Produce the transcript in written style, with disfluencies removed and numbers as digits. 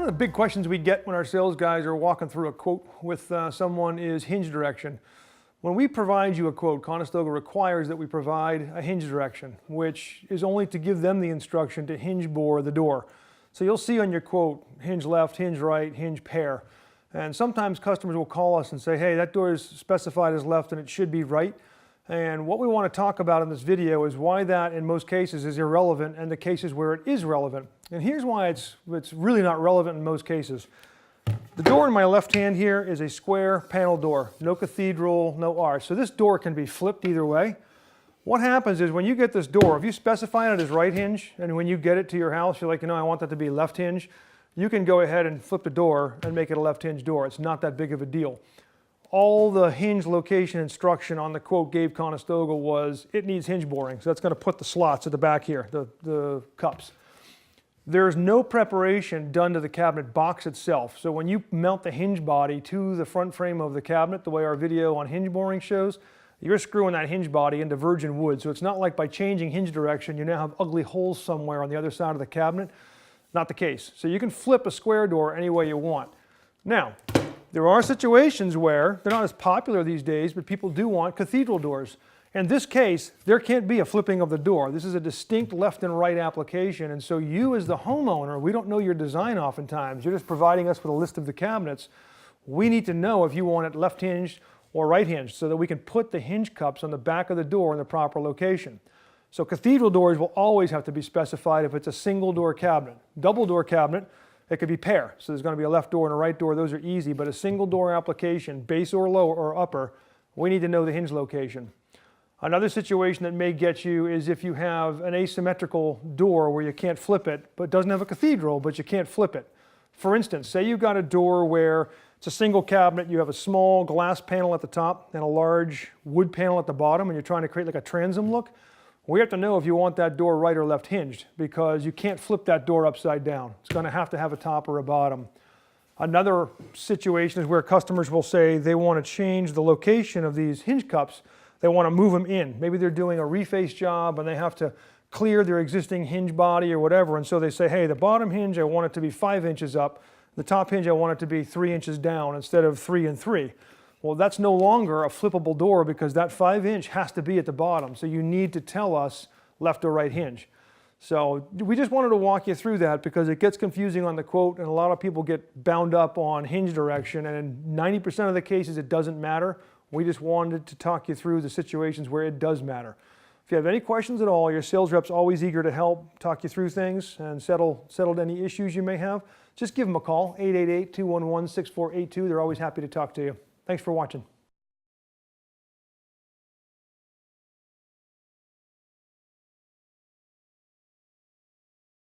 One of the big questions we get when our sales guys are walking through a quote with someone is hinge direction. When we provide you a quote, Conestoga requires that we provide a hinge direction, which is only to give them the instruction to hinge bore the door. So you'll see on your quote, hinge left, hinge right, hinge pair. And sometimes customers will call us and say, hey, that door is specified as left and it should be right. And what we want to talk about in this video is why that in most cases is irrelevant and the cases where it is relevant. And here's why it's really not relevant in most cases. The door in my left hand here is a square panel door, no cathedral, no arch. So this door can be flipped either way. What happens is when you get this door, if you specify it as right hinge, and when you get it to your house, you're like, I want that to be left hinge, you can go ahead and flip the door and make it a left hinge door. It's not that big of a deal. All the hinge location instruction on the quote gave Conestoga was it needs hinge boring. So that's going to put the slots at the back here, the cups. There's no preparation done to the cabinet box itself. So when you mount the hinge body to the front frame of the cabinet, the way our video on hinge boring shows, you're screwing that hinge body into virgin wood. So it's not like by changing hinge direction, you now have ugly holes somewhere on the other side of the cabinet. Not the case. So you can flip a square door any way you want. Now, there are situations where they're not as popular these days, but people do want cathedral doors. In this case, there can't be a flipping of the door. This is a distinct left and right application, and so you as the homeowner, we don't know your design oftentimes. You're just providing us with a list of the cabinets. We need to know if you want it left hinged or right hinged so that we can put the hinge cups on the back of the door in the proper location. So cathedral doors will always have to be specified if it's a single door cabinet. Double door cabinet, it could be pair. So there's going to be a left door and a right door. Those are easy, but a single door application, base or lower or upper, we need to know the hinge location. Another situation that may get you is if you have an asymmetrical door where you can't flip it, but doesn't have a cathedral, but you can't flip it. For instance, say you've got a door where it's a single cabinet, you have a small glass panel at the top and a large wood panel at the bottom, and you're trying to create like a transom look. We have to know if you want that door right or left hinged because you can't flip that door upside down. It's going to have a top or a bottom. Another situation is where customers will say they want to change the location of these hinge cups. They want to move them in. Maybe they're doing a reface job and they have to clear their existing hinge body or whatever. And so they say, hey, the bottom hinge, I want it to be 5 inches up. The top hinge, I want it to be 3 inches down instead of 3 and 3. Well, that's no longer a flippable door because that 5 inch has to be at the bottom. So you need to tell us left or right hinge. So we just wanted to walk you through that because it gets confusing on the quote and a lot of people get bound up on hinge direction, and in 90% of the cases it doesn't matter. We just wanted to talk you through the situations where it does matter. If you have any questions at all, your sales rep's always eager to help talk you through things and settle any issues you may have. Just give them a call, 888-211-6482. They're always happy to talk to you. Thanks for watching.